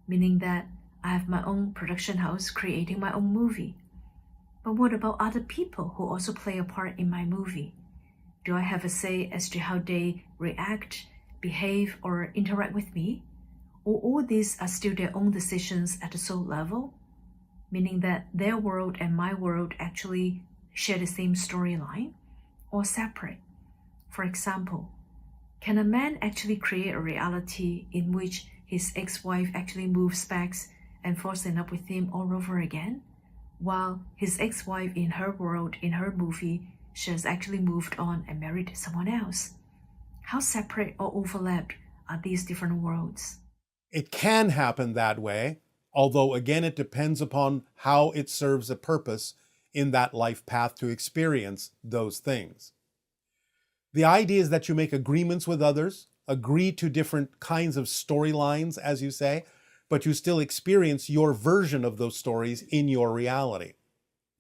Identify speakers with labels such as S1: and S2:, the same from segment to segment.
S1: meaning that I have my own production house creating my own movie. But what about other people who also play a part in my movie? Do I have a say as to how they react, behave, or interact with me? Or all these are still their own decisions at the soul level, meaning that their world and my world actually share the same storyline or separate? For example, can a man actually create a reality in which his ex-wife actually moves back and falls in love with him all over again? While his ex-wife in her world, in her movie, she has actually moved on and married someone else. How separate or overlapped are these different worlds?
S2: It can happen that way, although again, it depends upon how it serves a purpose in that life path to experience those things. The idea is that you make agreements with others, agree to different kinds of storylines, as you say, but you still experience your version of those stories in your reality.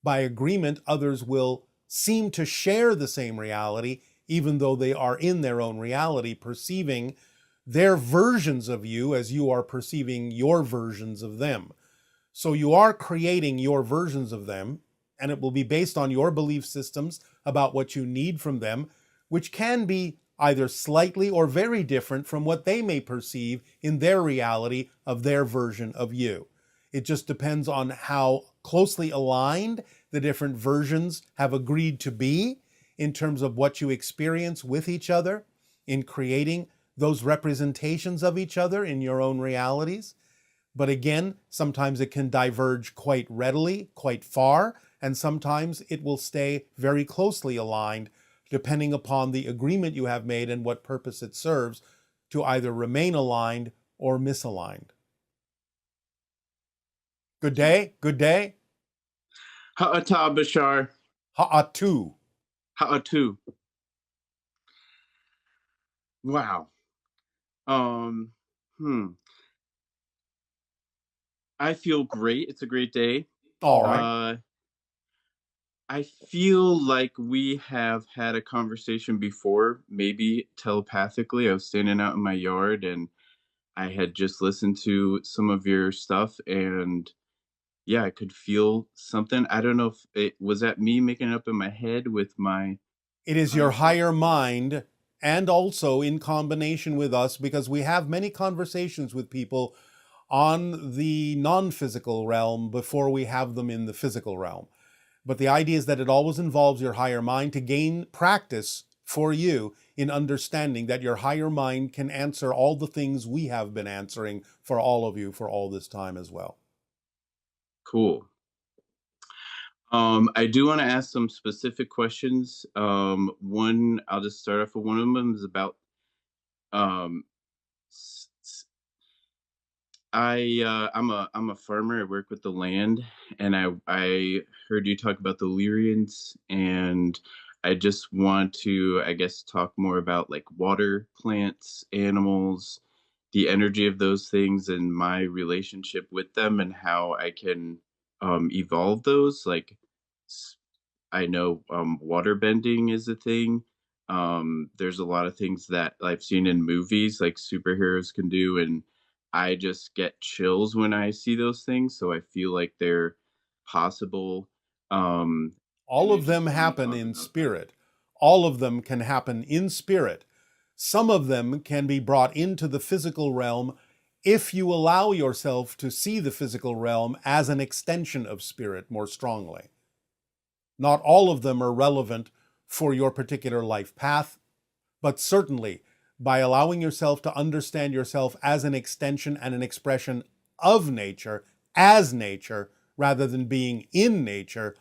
S2: By agreement, others will seem to share the same reality, even though they are in their own reality, perceiving their versions of you as you are perceiving your versions of them. So you are creating your versions of them, and it will be based on your belief systems about what you need from them, which can be either slightly or very different from what they may perceive in their reality of their version of you. It just depends on how closely aligned the different versions have agreed to be in terms of what you experience with each other in creating those representations of each other in your own realities. But again, sometimes it can diverge quite readily, quite far, and sometimes it will stay very closely aligned, depending upon the agreement you have made and what purpose it serves to either remain aligned or misaligned. Good day, good day.
S3: Ha'ata Bashar.
S2: Ha'atu.
S3: Ha'atu. Wow. Um, hmm. I feel great. It's a great day.
S2: All right.
S3: Uh, I feel like we have had a conversation before, maybe telepathically. I was standing out in my yard and I had just listened to some of your stuff and yeah, I could feel something. I don't know if it was that me making it up in my head with my
S2: It is your higher mind, and also in combination with us, because we have many conversations with people on the non-physical realm before we have them in the physical realm. But the idea is that it always involves your higher mind to gain practice for you in understanding that your higher mind can answer all the things we have been answering for all of you for all this time as well.
S3: cool. I do want to ask some specific questions. One, I'll just start off with one of them is about um, I'm a farmer. I work with the land, and I heard you talk about the Lyrians, and I just want to, I guess, talk more about like water, plants, animals, the energy of those things, and my relationship with them, and how I can evolve those. Like, s- I know water bending is a thing. There's a lot of things that I've seen in movies, like superheroes can do, and I just get chills when I see those things, so I feel like they're possible. Um,
S2: All
S3: and I
S2: of
S3: just
S2: them
S3: want to
S2: happen
S3: talk
S2: in
S3: about that.
S2: spirit. All of them can happen in spirit. Some of them can be brought into the physical realm if you allow yourself to see the physical realm as an extension of spirit more strongly. Not all of them are relevant for your particular life path, but certainly by allowing yourself to understand yourself as an extension and an expression of nature, as nature, rather than being in nature,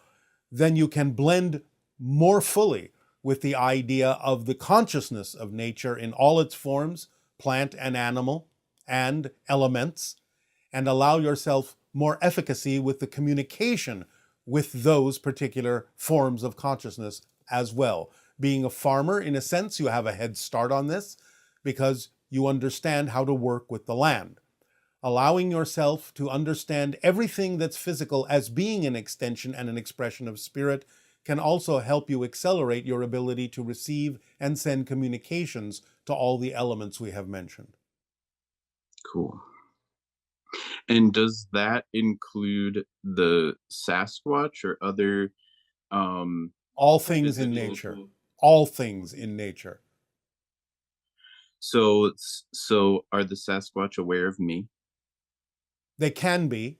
S2: then you can blend more fully with the idea of the consciousness of nature in all its forms, plant and animal, and elements, and allow yourself more efficacy with the communication with those particular forms of consciousness as well. Being a farmer, in a sense, you have a head start on this because you understand how to work with the land. Allowing yourself to understand everything that's physical as being an extension and an expression of spirit can also help you accelerate your ability to receive and send communications to all the elements we have mentioned.
S3: Cool. And does that include the Sasquatch or other um
S2: All things in
S3: physical?
S2: nature. All things in nature.
S3: So are the Sasquatch aware of me?
S2: They can be.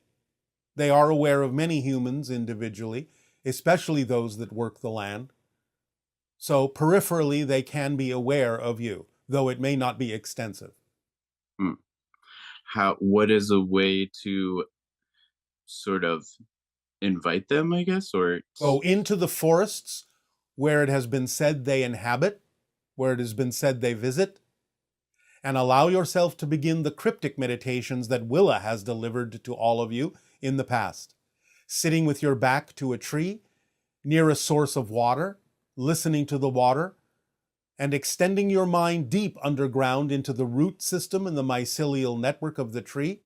S2: They are aware of many humans individually, especially those that work the land. So peripherally, they can be aware of you, though it may not be extensive.
S3: Hmm. What is a way to sort of invite them, I guess, or
S2: Go into the forests where it has been said they inhabit, where it has been said they visit, and allow yourself to begin the cryptic meditations that Willa has delivered to all of you in the past. Sitting with your back to a tree, near a source of water, listening to the water, and extending your mind deep underground into the root system and the mycelial network of the tree,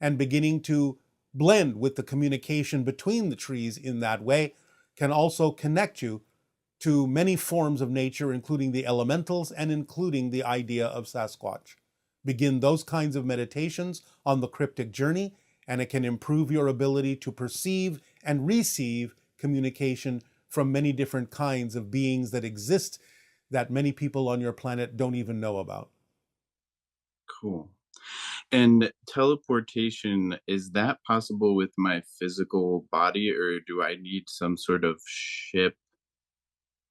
S2: and beginning to blend with the communication between the trees in that way, can also connect you to many forms of nature, including the elementals and including the idea of Sasquatch. Begin those kinds of meditations on the cryptic journey, and it can improve your ability to perceive and receive communication from many different kinds of beings that exist that many people on your planet don't even know about.
S3: cool. And teleportation, is that possible with my physical body, or do I need some sort of ship?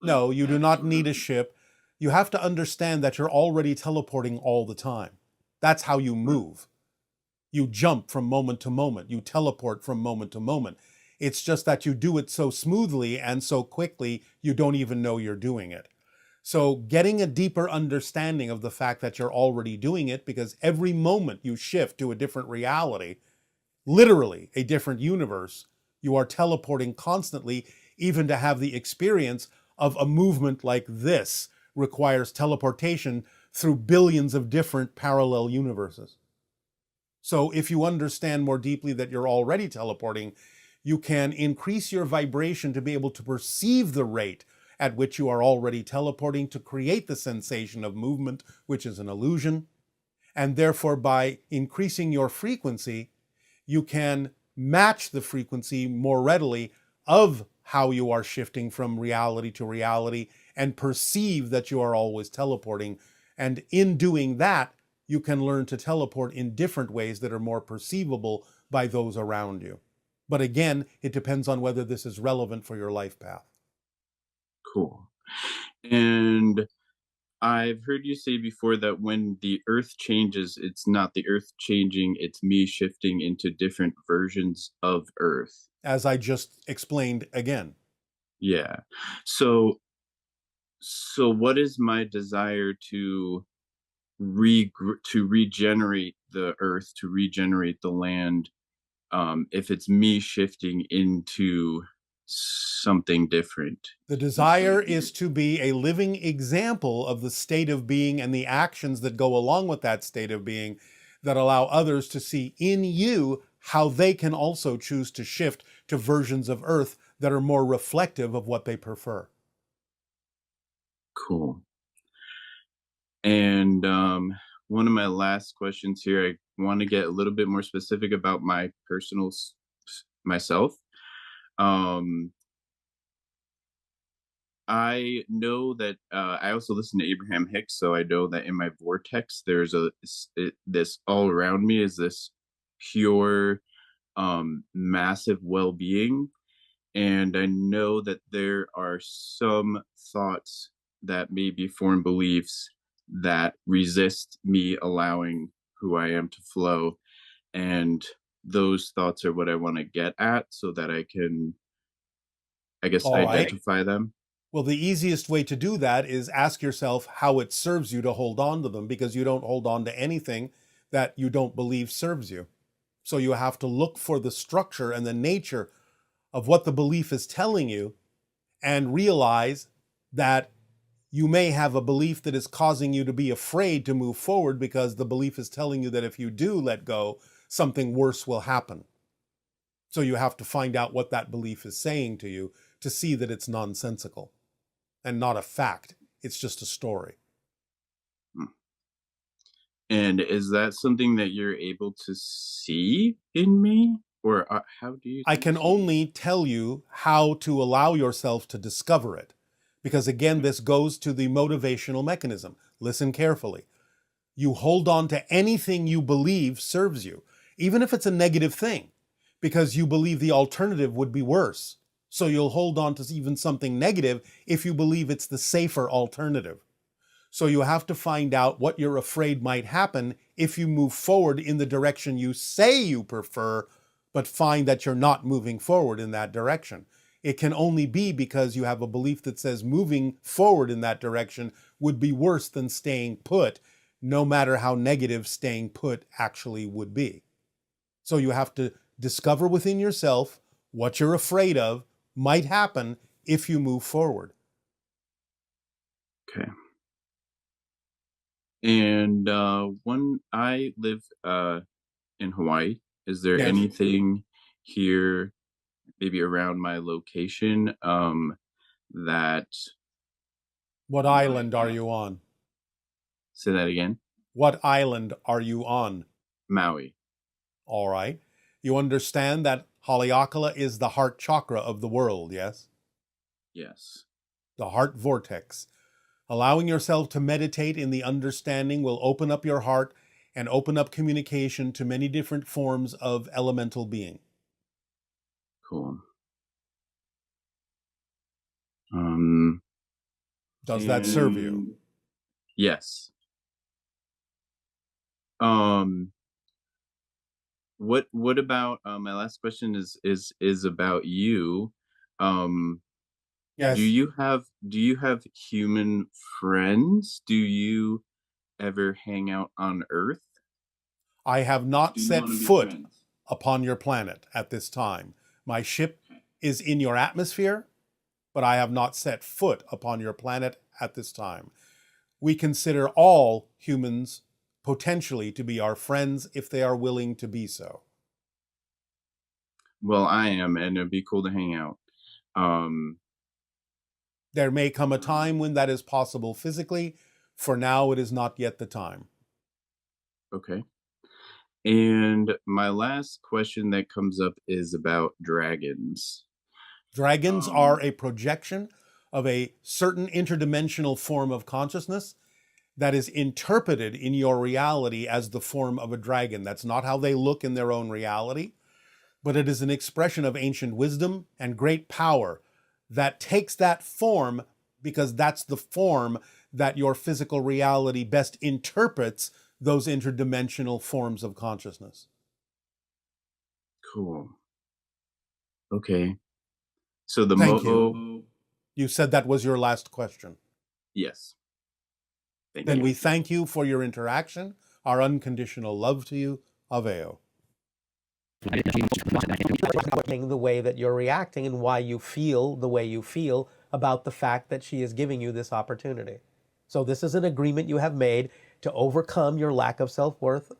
S2: No, you do not need a ship. You have to understand that you're already teleporting all the time. That's how you move. You jump from moment to moment. You teleport from moment to moment. It's just that you do it so smoothly and so quickly, you don't even know you're doing it. So getting a deeper understanding of the fact that you're already doing it, because every moment you shift to a different reality, literally a different universe, you are teleporting constantly. Even to have the experience of a movement like this requires teleportation through billions of different parallel universes. So if you understand more deeply that you're already teleporting, you can increase your vibration to be able to perceive the rate at which you are already teleporting to create the sensation of movement, which is an illusion. And therefore, by increasing your frequency, you can match the frequency more readily of how you are shifting from reality to reality and perceive that you are always teleporting. And in doing that, you can learn to teleport in different ways that are more perceivable by those around you. But again, it depends on whether this is relevant for your life path.
S3: Cool. And I've heard you say before that when the earth changes, it's not the earth changing, it's me shifting into different versions of earth.
S2: As I just explained again,
S3: Yeah. So so what is my desire to to regenerate the earth, to regenerate the land, if it's me shifting into something different?
S2: the desire is to be a living example of the state of being and the actions that go along with that state of being that allow others to see in you how they can also choose to shift to versions of Earth that are more reflective of what they prefer.
S3: Cool. And one of my last questions here, I want to get a little bit more specific about my personal myself. Um, I know that I also listen to Abraham Hicks, so I know that in my vortex, there's this all around me is this pure, massive well-being, and I know that there are some thoughts that may be foreign beliefs that resist me allowing who I am to flow, and those thoughts are what I want to get at so that I can, I guess,
S2: All right.
S3: identify them.
S2: Well, the easiest way to do that is ask yourself how it serves you to hold on to them, because you don't hold on to anything that you don't believe serves you. So you have to look for the structure and the nature of what the belief is telling you and realize that you may have a belief that is causing you to be afraid to move forward because the belief is telling you that if you do let go, something worse will happen. So you have to find out what that belief is saying to you to see that it's nonsensical and not a fact. It's just a story.
S3: Hmm. And is that something that you're able to see in me? Or how do you
S2: I
S3: think
S2: can
S3: you?
S2: only tell you how to allow yourself to discover it. Because again, this goes to the motivational mechanism. Listen carefully. You hold on to anything you believe serves you, even if it's a negative thing, because you believe the alternative would be worse. So you'll hold on to even something negative if you believe it's the safer alternative. So you have to find out what you're afraid might happen if you move forward in the direction you say you prefer, but find that you're not moving forward in that direction. It can only be because you have a belief that says moving forward in that direction would be worse than staying put, no matter how negative staying put actually would be. So you have to discover within yourself what you're afraid of might happen if you move forward.
S3: Okay. And when I live in Hawaii, is there
S2: Yes.
S3: anything here, maybe around my location, that
S2: What
S3: might
S2: island are you on?
S3: say that again?
S2: What island are you on?
S3: Maui.
S2: All right. You understand that Haleakala is the heart chakra of the world, yes?
S3: Yes.
S2: The heart vortex. Allowing yourself to meditate in the understanding will open up your heart and open up communication to many different forms of elemental being.
S3: Cool.
S2: Does that serve you?
S3: Yes. Um, what about my last question is about you. Um,
S2: Yes.
S3: do you have human friends? Do you ever hang out on Earth?
S2: I have not
S3: Do you
S2: set
S3: want to be
S2: foot
S3: friends?
S2: upon your planet at this time. My ship is in your atmosphere, but I have not set foot upon your planet at this time. We consider all humans potentially to be our friends if they are willing to be so.
S3: Well, I am, and it'd be cool to hang out. Um,
S2: There may come a time when that is possible physically. For now, it is not yet the time.
S3: okay. And my last question that comes up is about dragons.
S2: Dragons are a projection of a certain interdimensional form of consciousness that is interpreted in your reality as the form of a dragon. That's not how they look in their own reality, but it is an expression of ancient wisdom and great power that takes that form because that's the form that your physical reality best interprets those interdimensional forms of consciousness.
S3: Cool. Okay. So the
S2: Thank you.
S3: Mo'o,
S2: You said that was your last question.
S3: yes. Thank
S2: Then
S3: you.
S2: we thank you for your interaction, our unconditional love to you. Aveo.
S4: The way that you're reacting and why you feel the way you feel about the fact that she is giving you this opportunity. So this is an agreement you have made to overcome your lack of self-worth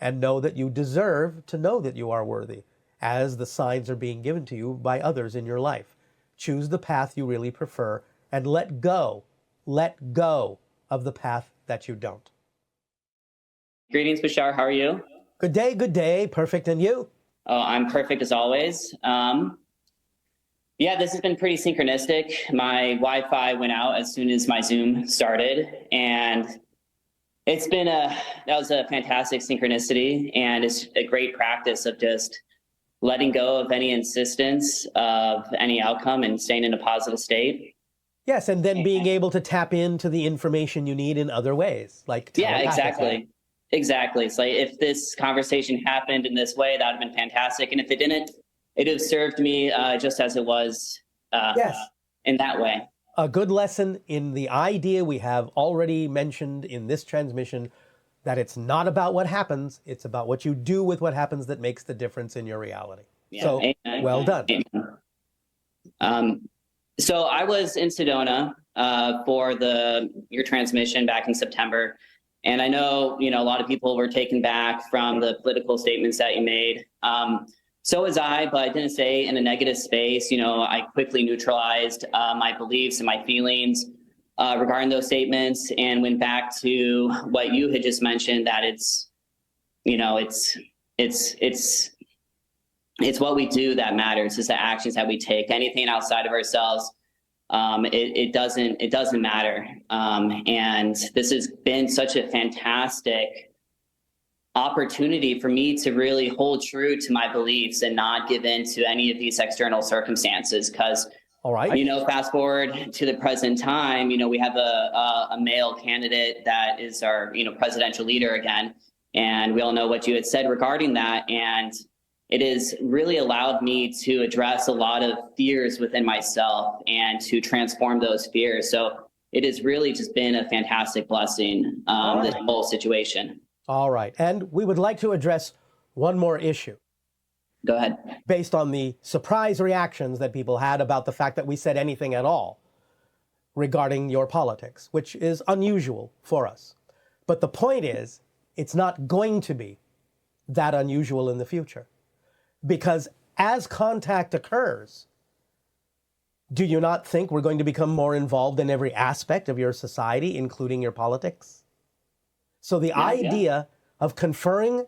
S4: and know that you deserve to know that you are worthy as the signs are being given to you by others in your life. Choose the path you really prefer and let go of the path that you don't.
S5: Greetings, Bashar. How are you?
S4: Good day. Perfect. And you?
S5: Oh, I'm perfect as always. Yeah, this has been pretty synchronistic. My Wi-Fi went out as soon as my Zoom started, and that was a fantastic synchronicity, and it's a great practice of just letting go of any insistence of any outcome and staying in a positive state.
S4: Yes, and then being able to tap into the information you need in other ways, like telepathically.
S5: Exactly. It's like if this conversation happened in this way, that would have been fantastic. And if it didn't, it would have served me just as it was in that way.
S4: A good lesson in the idea we have already mentioned in this transmission, that it's not about what happens, it's about what you do with what happens that makes the difference in your reality.
S5: Yeah,
S4: so,
S5: amen.
S4: Well done.
S5: Amen. So I was in Sedona for your transmission back in September. And I know, a lot of people were taken back from the political statements that you made. So was I, but I didn't stay in a negative space. I quickly neutralized my beliefs and my feelings. regarding those statements, and went back to what you had just mentioned, that it's what we do that matters. It's the actions that we take. Anything outside of ourselves, it doesn't matter. And this has been such a fantastic opportunity for me to really hold true to my beliefs and not give in to any of these external circumstances. Because,
S4: all right,
S5: fast forward to the present time, we have a male candidate that is our, presidential leader again. And we all know what you had said regarding that. And it has really allowed me to address a lot of fears within myself and to transform those fears. So it has really just been a fantastic blessing, this whole situation.
S4: All right. And we would like to address one more issue.
S5: Go ahead.
S4: Based on the surprise reactions that people had about the fact that we said anything at all regarding your politics, which is unusual for us. But the point is, it's not going to be that unusual in the future. Because as contact occurs, do you not think we're going to become more involved in every aspect of your society, including your politics? So the idea of conferring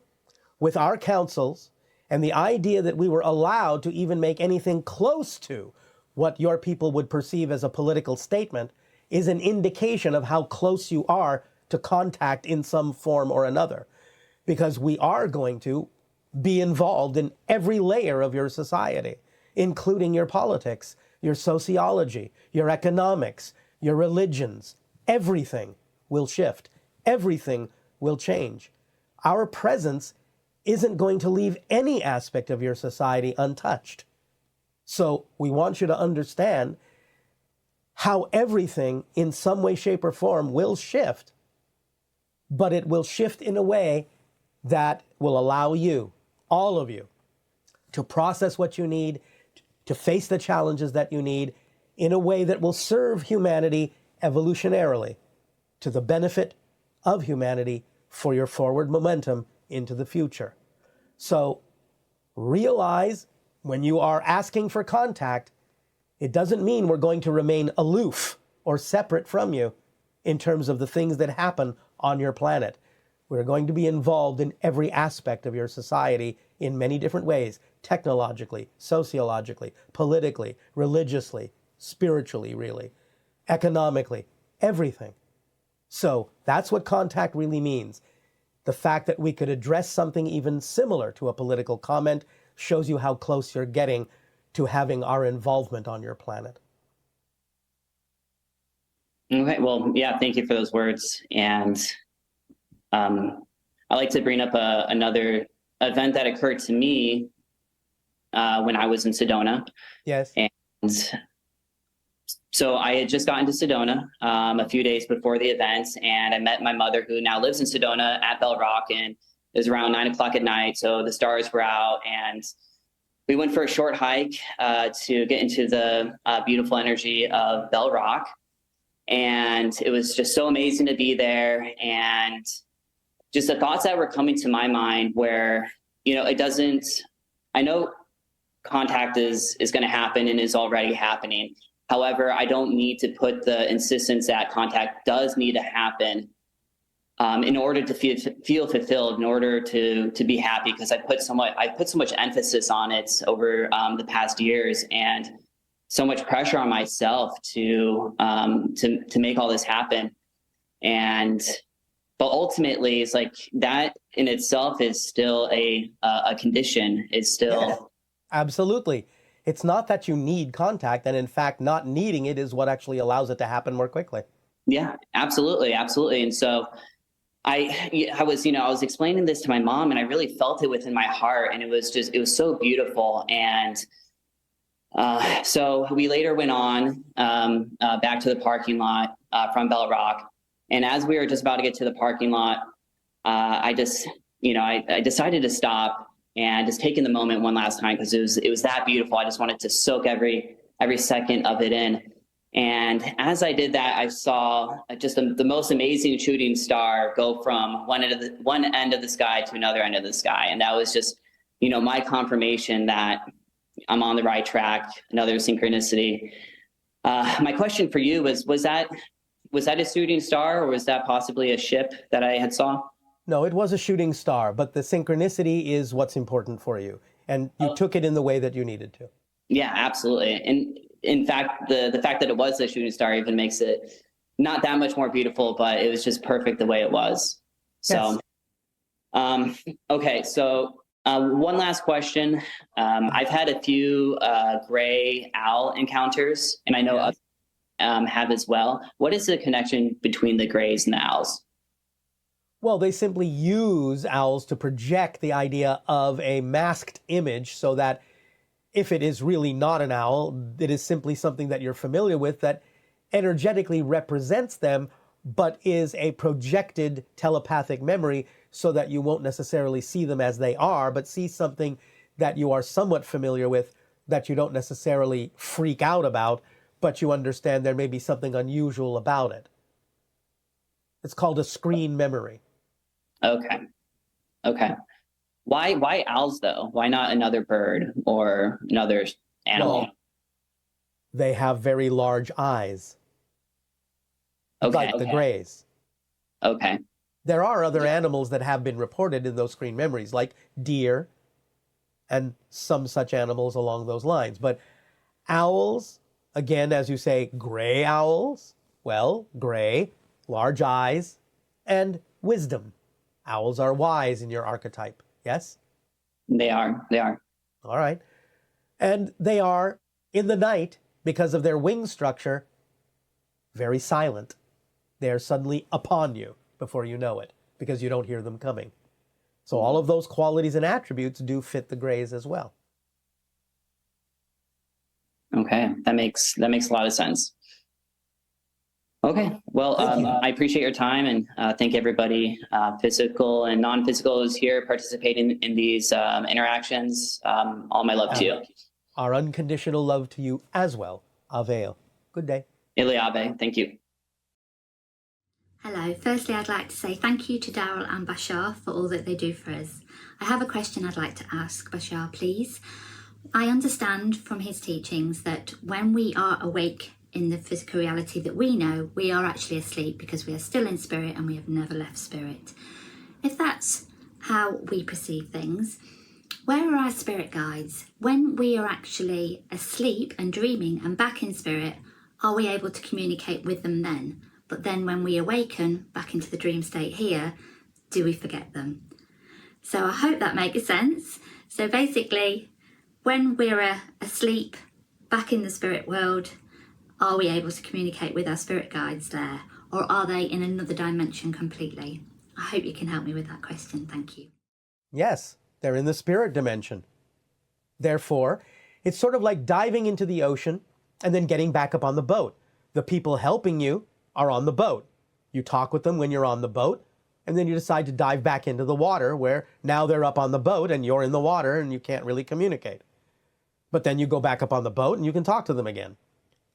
S4: with our councils and the idea that we were allowed to even make anything close to what your people would perceive as a political statement is an indication of how close you are to contact in some form or another. Because we are going to be involved in every layer of your society, including your politics, your sociology, your economics, your religions. Everything will shift. Everything will change. Our presence isn't going to leave any aspect of your society untouched. So we want you to understand how everything in some way, shape, or form will shift, but it will shift in a way that will allow you, all of you, to process what you need, to face the challenges that you need in a way that will serve humanity evolutionarily to the benefit of humanity for your forward momentum into the future. So realize when you are asking for contact, it doesn't mean we're going to remain aloof or separate from you in terms of the things that happen on your planet. We're going to be involved in every aspect of your society in many different ways, technologically, sociologically, politically, religiously, spiritually, really, economically, everything. So that's what contact really means. The fact that we could address something even similar to a political comment shows you how close you're getting to having our involvement on your planet.
S5: Okay, well, yeah, thank you for those words. And I'd like to bring up another event that occurred to me when I was in Sedona.
S4: Yes.
S5: And so I had just gotten to Sedona a few days before the event, and I met my mother, who now lives in Sedona, at Bell Rock, and it was around 9 o'clock at night, so the stars were out, and we went for a short hike to get into the beautiful energy of Bell Rock. And it was just so amazing to be there. And just the thoughts that were coming to my mind where, I know contact is going to happen and is already happening. However, I don't need to put the insistence that contact does need to happen in order to feel fulfilled, in order to be happy, because I put so much emphasis on it over the past years, and so much pressure on myself to make all this happen. But ultimately, it's like that in itself is still a condition. Is still.
S4: Yeah, absolutely. It's not that you need contact, and in fact, not needing it is what actually allows it to happen more quickly.
S5: Yeah, absolutely, absolutely. And so I was explaining this to my mom, and I really felt it within my heart, and it was so beautiful. And so we later went on back to the parking lot from Bell Rock. And as we were just about to get to the parking lot, I decided to stop and just take in the moment one last time, because it was that beautiful. I just wanted to soak every second of it in. And as I did that, I saw just the most amazing shooting star go from one end of the sky to another end of the sky. And that was just, my confirmation that I'm on the right track, another synchronicity. My question for you was that Was that a shooting star, or was that possibly a ship that I had saw?
S4: No, it was a shooting star, but the synchronicity is what's important for you. And you took it in the way that you needed to.
S5: Yeah, absolutely. And in fact, the fact that it was a shooting star even makes it not that much more beautiful, but it was just perfect the way it was. So,
S4: Yes.
S5: Okay. So one last question. I've had a few gray owl encounters, and I know others have as well. What is the connection between the grays and the owls?
S4: Well, they simply use owls to project the idea of a masked image so that if it is really not an owl, it is simply something that you're familiar with that energetically represents them, but is a projected telepathic memory so that you won't necessarily see them as they are, but see something that you are somewhat familiar with that you don't necessarily freak out about, but you understand there may be something unusual about it. It's called a screen memory.
S5: Okay. Okay. Why owls though? Why not another bird or another animal?
S4: Well, they have very large eyes, like the grays.
S5: Okay.
S4: There are other animals that have been reported in those screen memories, like deer and some such animals along those lines. But owls, again, as you say, gray owls, well, gray, large eyes, and wisdom. Owls are wise in your archetype, yes?
S5: They are. They are.
S4: All right. And they are, in the night, because of their wing structure, very silent. They are suddenly upon you before you know it, because you don't hear them coming. So all of those qualities and attributes do fit the grays as well.
S5: Okay, that makes a lot of sense. Okay, well, I appreciate your time, and thank everybody, physical and non-physical, is here participating in these interactions. All my love to you.
S4: Our unconditional love to you as well. Avail. Good day.
S5: Iliave, thank you.
S6: Hello. Firstly, I'd like to say thank you to Darryl and Bashar for all that they do for us. I have a question I'd like to ask Bashar, please. I understand from his teachings that when we are awake in the physical reality that we know, we are actually asleep because we are still in spirit and we have never left spirit. If that's how we perceive things, where are our spirit guides? When we are actually asleep and dreaming and back in spirit, are we able to communicate with them then? But then when we awaken back into the dream state here, do we forget them? So I hope that makes sense. So basically, when we're asleep back in the spirit world, are we able to communicate with our spirit guides there? Or are they in another dimension completely? I hope you can help me with that question. Thank you.
S4: Yes, they're in the spirit dimension. Therefore, it's sort of like diving into the ocean and then getting back up on the boat. The people helping you are on the boat. You talk with them when you're on the boat, and then you decide to dive back into the water where now they're up on the boat and you're in the water and you can't really communicate. But then you go back up on the boat and you can talk to them again.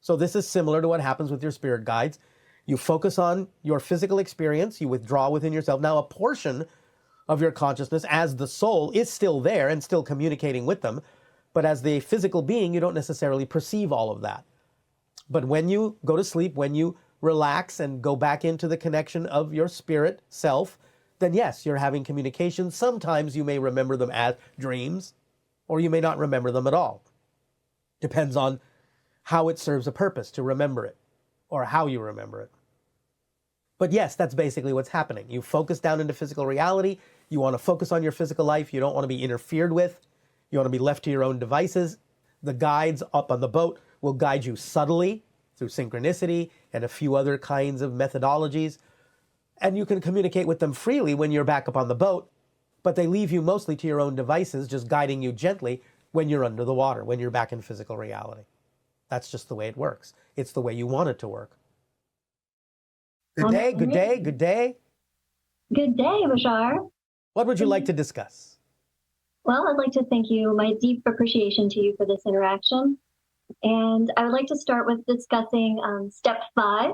S4: So this is similar to what happens with your spirit guides. You focus on your physical experience, you withdraw within yourself. Now, a portion of your consciousness as the soul is still there and still communicating with them, but as the physical being, you don't necessarily perceive all of that. But when you go to sleep, when you relax and go back into the connection of your spirit self, then yes, you're having communication. Sometimes you may remember them as dreams, or you may not remember them at all. Depends on how it serves a purpose to remember it, or how you remember it. But yes, that's basically what's happening. You focus down into physical reality. You want to focus on your physical life. You don't want to be interfered with. You want to be left to your own devices. The guides up on the boat will guide you subtly through synchronicity and a few other kinds of methodologies. And you can communicate with them freely when you're back up on the boat, but they leave you mostly to your own devices, just guiding you gently when you're under the water, when you're back in physical reality. That's just the way it works. It's the way you want it to work. Good day, good day, good day.
S7: Good day, Bashar.
S4: What would you like to discuss?
S7: Well, I'd like to thank you, my deep appreciation to you for this interaction. And I would like to start with discussing step 5,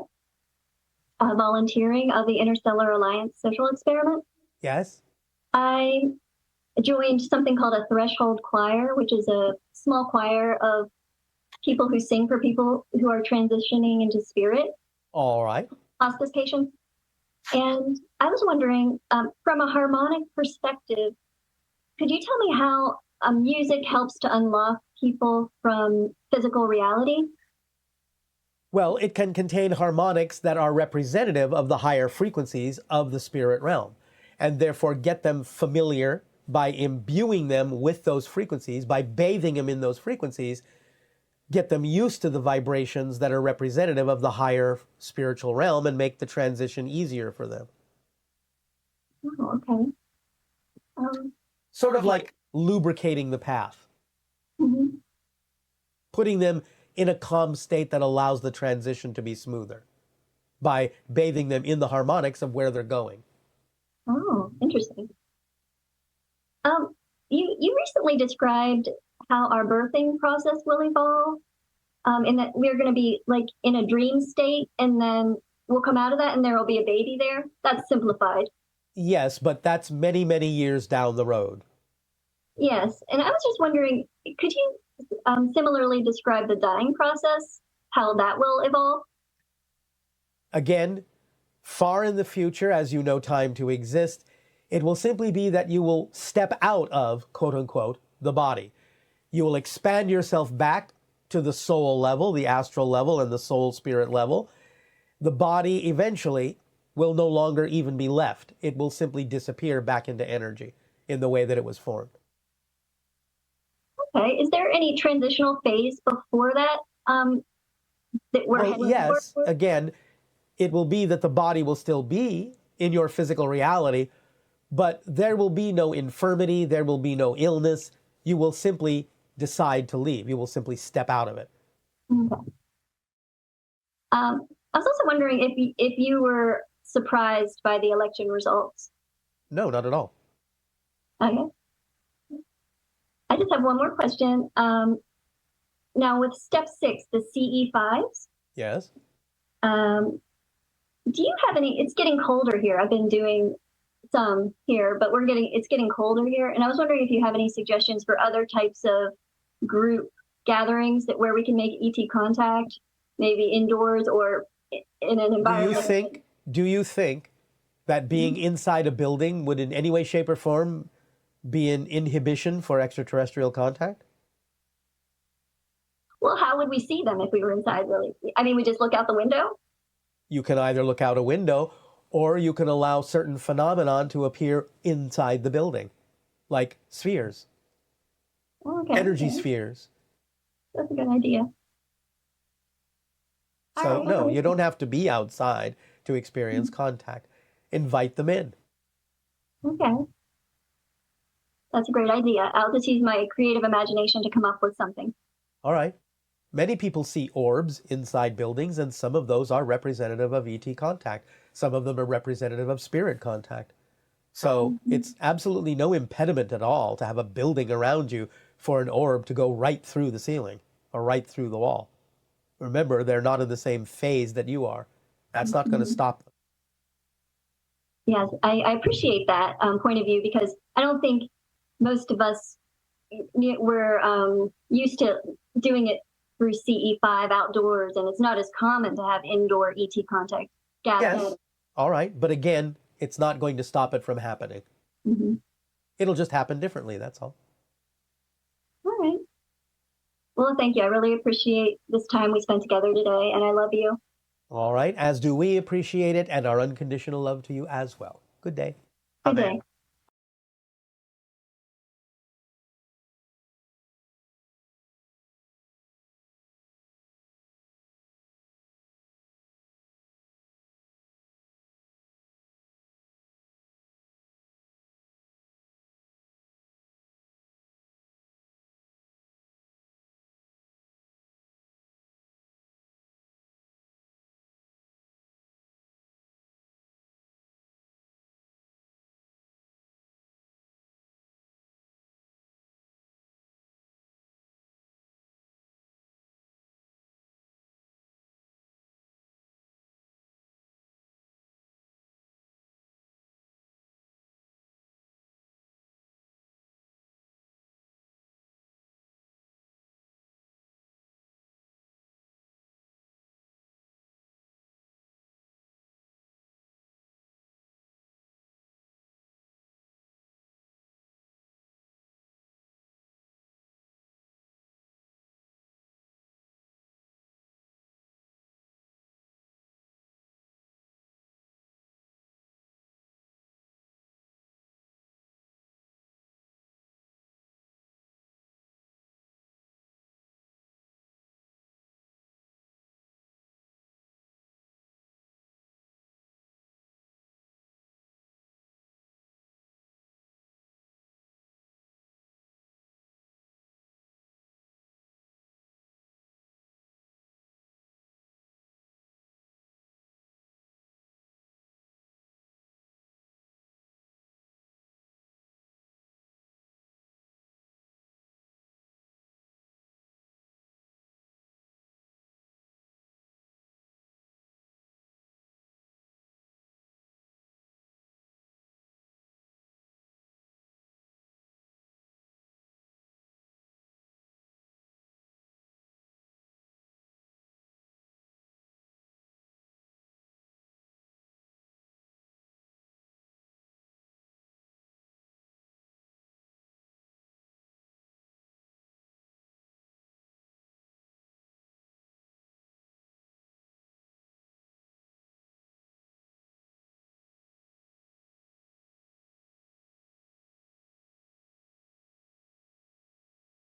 S7: volunteering of the Interstellar Alliance social experiment.
S4: Yes?
S7: I joined something called a threshold choir, which is a small choir of people who sing for people who are transitioning into spirit.
S4: All right.
S7: hospice patients. And I was wondering, from a harmonic perspective, could you tell me how music helps to unlock people from physical reality?
S4: Well, it can contain harmonics that are representative of the higher frequencies of the spirit realm, and therefore get them familiar by imbuing them with those frequencies, by bathing them in those frequencies, get them used to the vibrations that are representative of the higher spiritual realm and make the transition easier for them.
S7: Oh, okay.
S4: Sort of like lubricating the path,
S7: Mm-hmm.
S4: putting them in a calm state that allows the transition to be smoother by bathing them in the harmonics of where they're going.
S7: Oh, interesting. You recently described how our birthing process will evolve, and that we're going to be like in a dream state, and then we'll come out of that, and there will be a baby there. That's simplified.
S4: Yes, but that's many, many years down the road.
S7: Yes, and I was just wondering, could you similarly describe the dying process, how that will evolve?
S4: Again, far in the future, as you know time to exist, it will simply be that you will step out of, quote unquote, the body. You will expand yourself back to the soul level, the astral level, and the soul spirit level. The body eventually will no longer even be left. It will simply disappear back into energy in the way that it was formed.
S7: Okay, is there any transitional phase before that that we're heading
S4: yes,
S7: toward?
S4: again, it will be that the body will still be in your physical reality, but there will be no infirmity, there will be no illness. You will simply decide to leave. You will simply step out of it.
S7: Okay. I was also wondering if you were surprised by the election results.
S4: No, not at all.
S7: Okay. I just have one more question. Now with step 6, the CE5s.
S4: Yes.
S7: Do you have any? It's getting colder here. I've been doing some here, but it's getting colder here, and I was wondering if you have any suggestions for other types of group gatherings where we can make ET contact, maybe indoors or in an environment.
S4: Do you think that being inside a building would in any way, shape, or form be an inhibition for extraterrestrial contact?
S7: Well, how would we see them if we were inside, really? I mean, we just look out the window?
S4: You can either look out a window or you can allow certain phenomenon to appear inside the building, like spheres, energy spheres.
S7: That's a good idea.
S4: So, no, you don't have to be outside to experience contact. Invite them in.
S7: Okay. That's a great idea. I'll just use my creative imagination to come up with something.
S4: All right. Many people see orbs inside buildings, and some of those are representative of ET contact. Some of them are representative of spirit contact. So it's absolutely no impediment at all to have a building around you for an orb to go right through the ceiling or right through the wall. Remember, they're not in the same phase that you are. That's not going to stop them.
S7: Yes, I appreciate that point of view, because I don't think most of us were used to doing it through CE5 outdoors, and it's not as common to have indoor ET contact gatherings.
S4: Yes. All right. But again, it's not going to stop it from happening.
S7: Mm-hmm.
S4: It'll just happen differently. That's all.
S7: All right. Well, thank you. I really appreciate this time we spent together today, and I love you.
S4: All right. As do we appreciate it, and our unconditional love to you as well. Good day.
S7: Good day.